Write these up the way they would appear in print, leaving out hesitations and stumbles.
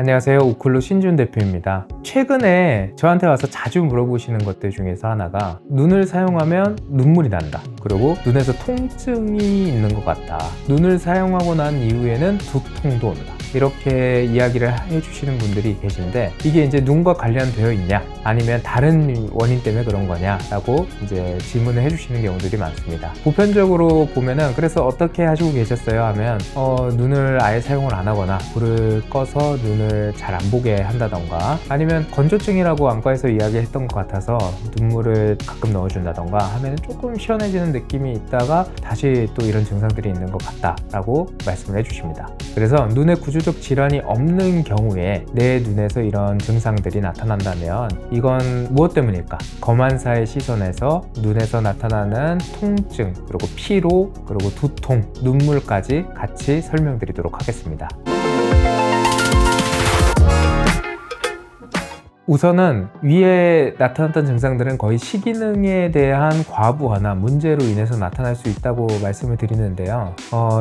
안녕하세요. 오클루 신준 대표입니다. 최근에 저한테 와서 자주 물어보시는 것들 중에서 하나가 눈을 사용하면 눈물이 난다. 그리고 눈에서 통증이 있는 것 같다. 눈을 사용하고 난 이후에는 두통도 온다. 이렇게 이야기를 해주시는 분들이 계신데 이게 이제 눈과 관련되어 있냐 아니면 다른 원인 때문에 그런 거냐 라고 이제 질문을 해주시는 경우들이 많습니다. 보편적으로 보면은 그래서 어떻게 하시고 계셨어요 하면 눈을 아예 사용을 안 하거나 불을 꺼서 눈을 잘 안 보게 한다던가 아니면 건조증이라고 안과에서 이야기했던 것 같아서 눈물을 가끔 넣어준다던가 하면 조금 시원해지는 느낌이 있다가 다시 또 이런 증상들이 있는 것 같다 라고 말씀을 해주십니다. 그래서 눈의 구조적 질환이 없는 경우에 내 눈에서 이런 증상들이 나타난다면 이건 무엇 때문일까? 검안사의 시선에서 눈에서 나타나는 통증, 그리고 피로, 그리고 두통, 눈물까지 같이 설명드리도록 하겠습니다. 우선은 위에 나타났던 증상들은 거의 시기능에 대한 과부하나 문제로 인해서 나타날 수 있다고 말씀을 드리는데요.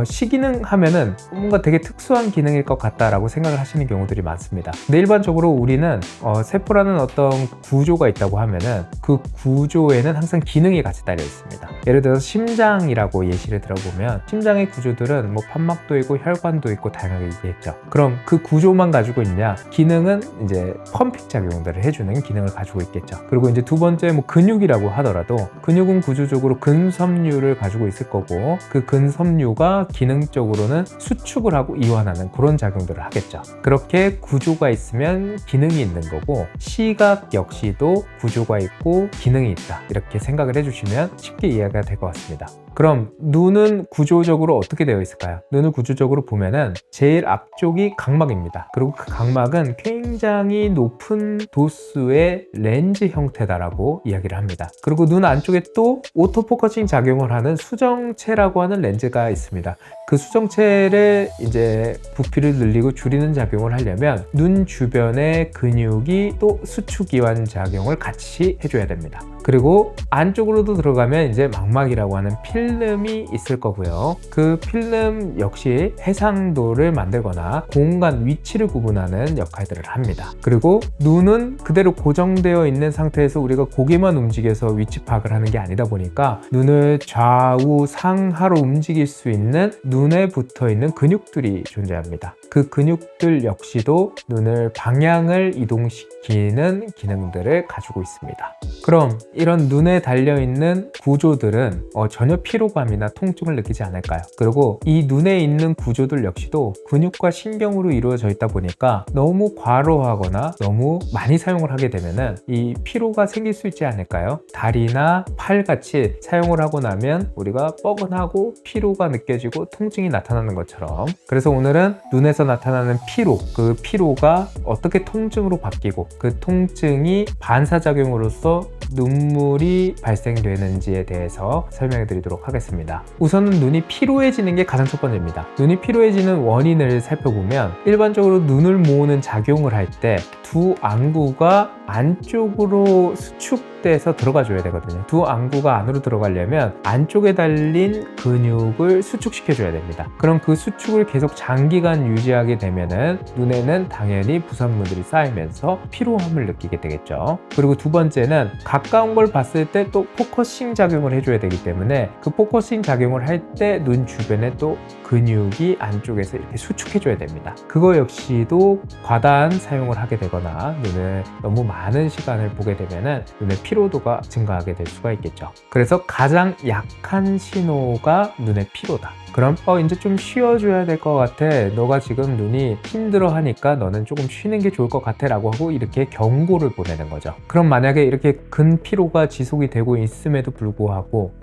시기능 하면은 뭔가 되게 특수한 기능일 것 같다라고 생각을 하시는 경우들이 많습니다. 근데 일반적으로 우리는 세포라는 어떤 구조가 있다고 하면은 그 구조에는 항상 기능이 같이 딸려 있습니다. 예를 들어서 심장이라고 예시를 들어보면 심장의 구조들은 뭐 판막도 있고 혈관도 있고 다양하게 있겠죠. 그럼 그 구조만 가지고 있냐? 기능은 이제 펌핑 작용 을 해주는 기능을 가지고 있겠죠. 그리고 이제 두 번째 뭐 근육이라고 하더라도 근육은 구조적으로 근섬유를 가지고 있을 거고 그 근섬유가 기능적으로는 수축을 하고 이완하는 그런 작용들을 하겠죠. 그렇게 구조가 있으면 기능이 있는 거고 시각 역시도 구조가 있고 기능이 있다 이렇게 생각을 해주시면 쉽게 이해가 될 것 같습니다. 그럼 눈은 구조적으로 어떻게 되어 있을까요? 눈을 구조적으로 보면은 제일 앞쪽이 각막입니다. 그리고 그 각막은 굉장히 높은 도수의 렌즈 형태다라고 이야기를 합니다. 그리고 눈 안쪽에 또 오토포커싱 작용을 하는 수정체라고 하는 렌즈가 있습니다. 그 수정체를 이제 부피를 늘리고 줄이는 작용을 하려면 눈 주변의 근육이 또 수축 이완 작용을 같이 해줘야 됩니다. 그리고 안쪽으로도 들어가면 이제 망막이라고 하는 필름이 있을 거고요. 그 필름 역시 해상도를 만들거나 공간 위치를 구분하는 역할들을 합니다. 그리고 눈은 그대로 고정되어 있는 상태에서 우리가 고개만 움직여서 위치 파악을 하는 게 아니다 보니까 눈을 좌우 상하로 움직일 수 있는 눈에 붙어 있는 근육들이 존재합니다. 그 근육들 역시도 눈을 방향을 이동시키는 기능들을 가지고 있습니다. 그럼 이런 눈에 달려있는 구조들은 전혀 피로감이나 통증을 느끼지 않을까요? 그리고 이 눈에 있는 구조들 역시도 근육과 신경으로 이루어져 있다 보니까 너무 과로하거나 너무 많이 사용을 하게 되면은 이 피로가 생길 수 있지 않을까요? 다리나 팔같이 사용을 하고 나면 우리가 뻐근하고 피로가 느껴지고 통증이 나타나는 것처럼 그래서 오늘은 눈에서 나타나는 피로, 그 피로가 어떻게 통증으로 바뀌고 그 통증이 반사작용으로서 눈물이 발생되는지에 대해서 설명해 드리도록 하겠습니다. 우선은 눈이 피로해지는 게 가장 첫 번째입니다. 눈이 피로해지는 원인을 살펴보면 일반적으로 눈을 모으는 작용을 할 때 두 안구가 안쪽으로 수축돼서 들어가 줘야 되거든요. 두 안구가 안으로 들어가려면 안쪽에 달린 근육을 수축시켜 줘야 됩니다. 그럼 그 수축을 계속 장기간 유지하게 되면은 눈에는 당연히 부산물들이 쌓이면서 피로함을 느끼게 되겠죠. 그리고 두 번째는 가까운 걸 봤을 때 또 포커싱 작용을 해줘야 되기 때문에 그 포커싱 작용을 할 때 눈 주변에 또 근육이 안쪽에서 이렇게 수축해줘야 됩니다. 그거 역시도 과다한 사용을 하게 되거나 눈을 너무 많은 시간을 보게 되면은 눈의 피로도가 증가하게 될 수가 있겠죠. 그래서 가장 약한 신호가 눈의 피로다. 그럼 이제 좀 쉬어줘야 될 것 같아. 너가 지금 눈이 힘들어 하니까 너는 조금 쉬는 게 좋을 것 같아 라고 하고 이렇게 경고를 보내는 거죠. 그럼 만약에 이렇게 근피로가 지속이 되고 있음에도 불구하고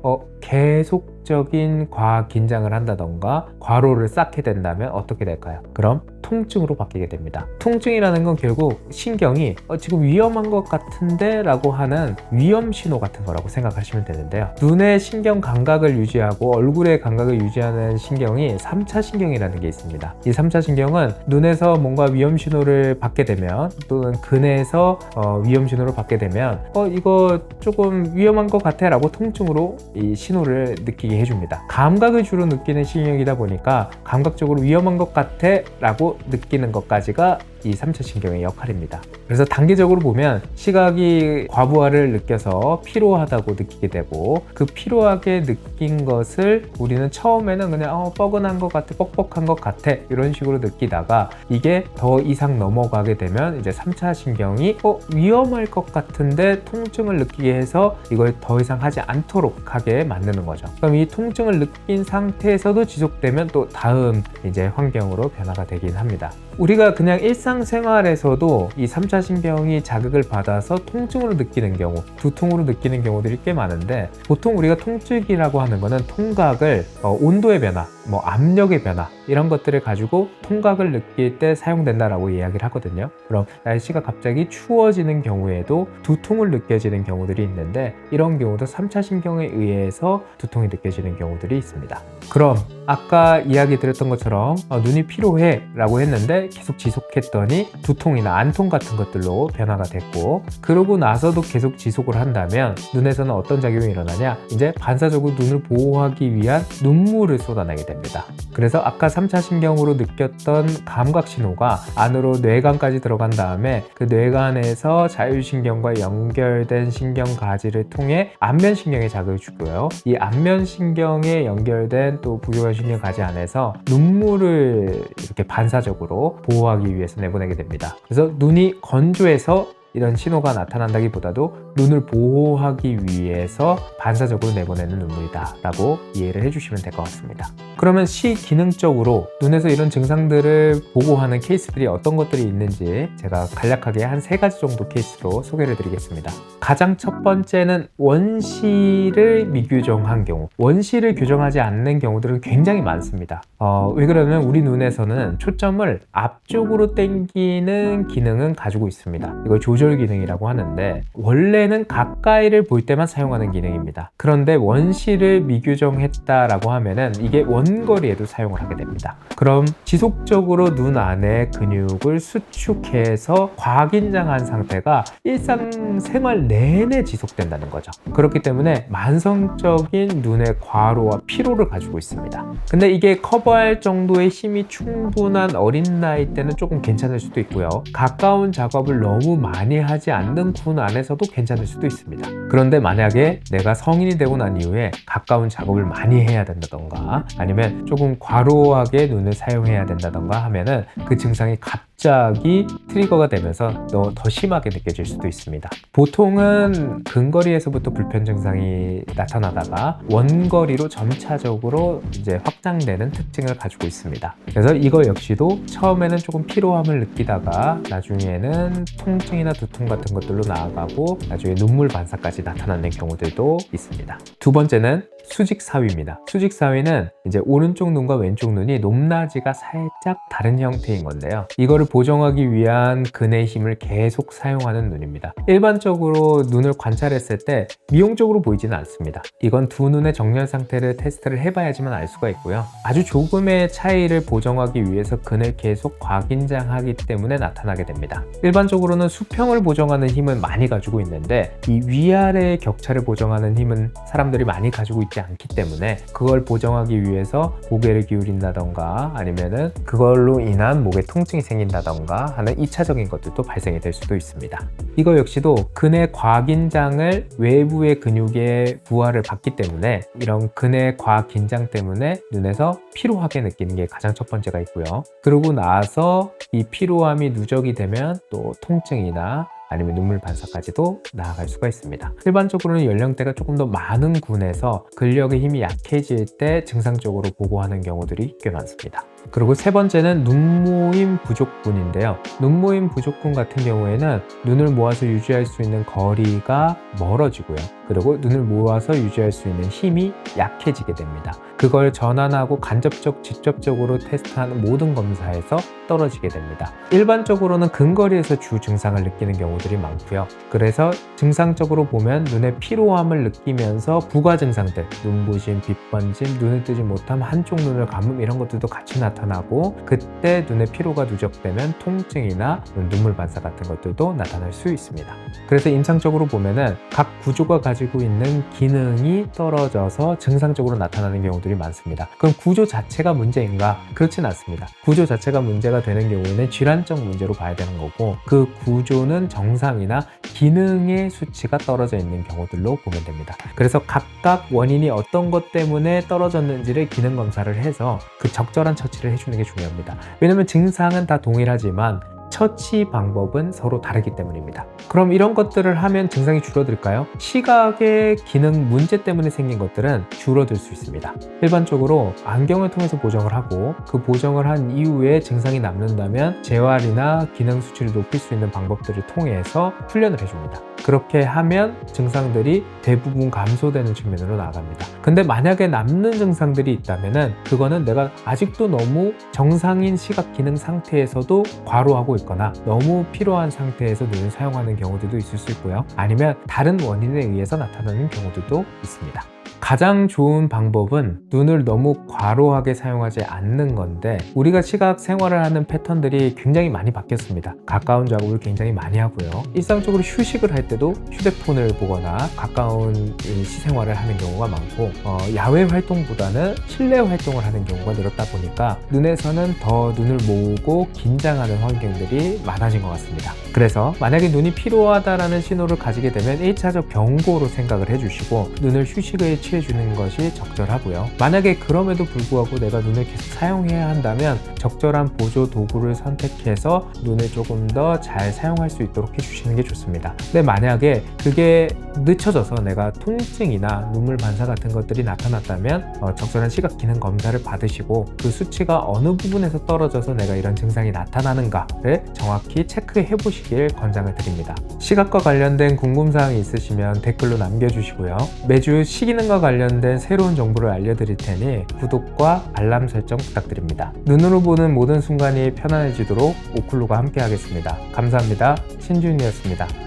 계속적인 과긴장을 한다던가 과로를 쌓게 된다면 어떻게 될까요? 그럼 통증으로 바뀌게 됩니다. 통증이라는 건 결국 신경이 지금 위험한 것 같은데 라고 하는 위험 신호 같은 거라고 생각하시면 되는데요. 눈의 신경 감각을 유지하고 얼굴의 감각을 유지하는 신경이 3차 신경이라는 게 있습니다. 이 3차 신경은 눈에서 뭔가 위험 신호를 받게 되면 또는 근에서 위험 신호를 받게 되면 이거 조금 위험한 것 같아 라고 통증으로 이 신호를 느끼게 해줍니다. 감각을 주로 느끼는 신경이다 보니까 감각적으로 위험한 것 같아 라고 느끼는 것까지가 이 3차 신경의 역할입니다. 그래서 단계적으로 보면 시각이 과부하를 느껴서 피로하다고 느끼게 되고, 그 피로하게 느낀 것을 우리는 처음에는 그냥 뻐근한 것 같아, 뻑뻑한 것 같아 이런 식으로 느끼다가 이게 더 이상 넘어가게 되면 이제 3차 신경이 위험할 것 같은데 통증을 느끼게 해서 이걸 더 이상 하지 않도록 하게 만드는 거죠. 그럼 이 통증을 느낀 상태에서도 지속되면 또 다음 이제 환경으로 변화가 되긴 합니다. 우리가 그냥 일상생활에서도 이 3차 신경이 자극을 받아서 통증으로 느끼는 경우, 두통으로 느끼는 경우들이 꽤 많은데, 보통 우리가 통증이라고 하는 거는 통각을 온도의 변화, 압력의 변화 이런 것들을 가지고 통각을 느낄 때 사용된다라고 이야기를 하거든요. 그럼 날씨가 갑자기 추워지는 경우에도 두통을 느껴지는 경우들이 있는데, 이런 경우도 3차 신경에 의해서 두통이 느껴지는 경우들이 있습니다. 그럼 아까 이야기 드렸던 것처럼 눈이 피로해 라고 했는데 계속 지속했더니 두통이나 안통 같은 것들로 변화가 됐고, 그러고 나서도 계속 지속을 한다면 눈에서는 어떤 작용이 일어나냐, 이제 반사적으로 눈을 보호하기 위한 눈물을 쏟아내게 됩니다. 그래서 아까 3차 신경으로 느꼈던 감각 신호가 안으로 뇌관까지 들어간 다음에 그 뇌관에서 자율신경과 연결된 신경가지를 통해 안면신경에 자극을 주고요. 이 안면신경에 연결된 또 부교관 신경가지 안에서 눈물을 이렇게 반사적으로 보호하기 위해서 내보내게 됩니다. 그래서 눈이 건조해서 이런 신호가 나타난다기보다도 눈을 보호하기 위해서 반사적으로 내보내는 눈물이다 라고 이해를 해주시면 될 것 같습니다. 그러면 시기능적으로 눈에서 이런 증상들을 보고하는 케이스들이 어떤 것들이 있는지 제가 간략하게 한 3가지 정도 케이스로 소개를 드리겠습니다. 가장 첫 번째는 원시를 미규정한 경우. 원시를 규정하지 않는 경우들은 굉장히 많습니다. 왜 그러냐면 우리 눈에서는 초점을 앞쪽으로 당기는 기능은 가지고 있습니다. 이걸 조절 기능이라고 하는데, 원래는 가까이를 볼 때만 사용하는 기능입니다. 그런데 원시를 미규정했다라고 하면은 이게 원거리에도 사용을 하게 됩니다. 그럼 지속적으로 눈 안에 근육을 수축해서 과긴장한 상태가 일상생활 내내 지속된다는 거죠. 그렇기 때문에 만성적인 눈의 과로와 피로를 가지고 있습니다. 근데 이게 커버할 정도의 힘이 충분한 어린 나이 때는 조금 괜찮을 수도 있고요. 가까운 작업을 너무 많이 하지 않는 군 안에서도 괜찮을 수도 있습니다. 그런데 만약에 내가 성인이 되고 난 이후에 가까운 작업을 많이 해야 된다던가, 아니면 조금 과로하게 눈을 사용해야 된다던가 하면은 그 증상이 갑자기 트리거가 되면서 더 심하게 느껴질 수도 있습니다. 보통은 근거리에서부터 불편 증상이 나타나다가 원거리로 점차적으로 이제 확장되는 특징을 가지고 있습니다. 그래서 이거 역시도 처음에는 조금 피로함을 느끼다가 나중에는 통증이나 두통 같은 것들로 나아가고 나중에 눈물 반사까지 나타나는 경우들도 있습니다. 두 번째는 수직사위입니다. 수직사위는 이제 오른쪽 눈과 왼쪽 눈이 높낮이가 살짝 다른 형태인 건데요. 이거를 보정하기 위한 근의 힘을 계속 사용하는 눈입니다. 일반적으로 눈을 관찰했을 때 미용적으로 보이지는 않습니다. 이건 두 눈의 정렬 상태를 테스트를 해봐야지만 알 수가 있고요. 아주 조금의 차이를 보정하기 위해서 근을 계속 과긴장하기 때문에 나타나게 됩니다. 일반적으로는 수평을 보정하는 힘은 많이 가지고 있는데, 이 위아래의 격차를 보정하는 힘은 사람들이 많이 가지고 있지 않기 때문에 그걸 보정하기 위해서 고개를 기울인다던가 아니면은 그걸로 인한 목에 통증이 생긴다던가 하는 2차적인 것들도 발생이 될 수도 있습니다. 이거 역시도 근의 과긴장을 외부의 근육의 부하를 받기 때문에 이런 근의 과긴장 때문에 눈에서 피로하게 느끼는 게 가장 첫 번째가 있고요. 그러고 나서 이 피로함이 누적이 되면 또 통증이나 아니면 눈물 반사까지도 나아갈 수가 있습니다. 일반적으로는 연령대가 조금 더 많은 군에서 근력의 힘이 약해질 때 증상적으로 보고하는 경우들이 꽤 많습니다. 그리고 세 번째는 눈모임 부족군인데요. 눈모임 부족군 같은 경우에는 눈을 모아서 유지할 수 있는 거리가 멀어지고요. 그리고 눈을 모아서 유지할 수 있는 힘이 약해지게 됩니다. 그걸 전환하고 간접적, 직접적으로 테스트하는 모든 검사에서 떨어지게 됩니다. 일반적으로는 근거리에서 주 증상을 느끼는 경우들이 많고요. 그래서 증상적으로 보면 눈의 피로함을 느끼면서 부가 증상들, 눈부심, 빛번짐, 눈을 뜨지 못함, 한쪽 눈을 감음 이런 것들도 같이 나타나요. 나타나고, 그때 눈의 피로가 누적되면 통증이나 눈물 반사 같은 것들도 나타날 수 있습니다. 그래서 임상적으로 보면은 각 구조가 가지고 있는 기능이 떨어져서 증상적으로 나타나는 경우들이 많습니다. 그럼 구조 자체가 문제인가? 그렇진 않습니다. 구조 자체가 문제가 되는 경우에는 질환적 문제로 봐야 되는 거고, 그 구조는 정상이나 기능의 수치가 떨어져 있는 경우들로 보면 됩니다. 그래서 각각 원인이 어떤 것 때문에 떨어졌는지를 기능 검사를 해서 그 적절한 처치를 해주는 게 중요합니다. 왜냐면 증상은 다 동일하지만 처치 방법은 서로 다르기 때문입니다. 그럼 이런 것들을 하면 증상이 줄어들까요? 시각의 기능 문제 때문에 생긴 것들은 줄어들 수 있습니다. 일반적으로 안경을 통해서 보정을 하고, 그 보정을 한 이후에 증상이 남는다면 재활이나 기능 수치를 높일 수 있는 방법들을 통해서 훈련을 해줍니다. 그렇게 하면 증상들이 대부분 감소되는 측면으로 나아갑니다. 근데 만약에 남는 증상들이 있다면은 그거는 내가 아직도 너무 정상인 시각 기능 상태에서도 과로하고 있거나 너무 피로한 상태에서 눈을 사용하는 경우들도 있을 수 있고요. 아니면 다른 원인에 의해서 나타나는 경우들도 있습니다. 가장 좋은 방법은 눈을 너무 과로하게 사용하지 않는 건데, 우리가 시각 생활을 하는 패턴들이 굉장히 많이 바뀌었습니다. 가까운 작업을 굉장히 많이 하고요. 일상적으로 휴식을 할 때도 휴대폰을 보거나 가까운 시생활을 하는 경우가 많고, 야외 활동보다는 실내 활동을 하는 경우가 늘었다 보니까 눈에서는 더 눈을 모으고 긴장하는 환경들이 많아진 것 같습니다. 그래서 만약에 눈이 피로하다라는 신호를 가지게 되면 1차적 경고로 생각을 해주시고 눈을 휴식에 취해주는 것이 적절하고요. 만약에 그럼에도 불구하고 내가 눈을 계속 사용해야 한다면 적절한 보조 도구를 선택해서 눈을 조금 더 잘 사용할 수 있도록 해주시는 게 좋습니다. 근데 만약에 그게 늦춰져서 내가 통증이나 눈물 반사 같은 것들이 나타났다면 적절한 시각 기능 검사를 받으시고, 그 수치가 어느 부분에서 떨어져서 내가 이런 증상이 나타나는가를 정확히 체크해 보시길 권장을 드립니다. 시각과 관련된 궁금사항이 있으시면 댓글로 남겨주시고요. 매주 시기능과 관련된 새로운 정보를 알려드릴 테니 구독과 알람 설정 부탁드립니다. 눈으로 보는 모든 순간이 편안해지도록 오클루가 함께 하겠습니다. 감사합니다. 신준이었습니다.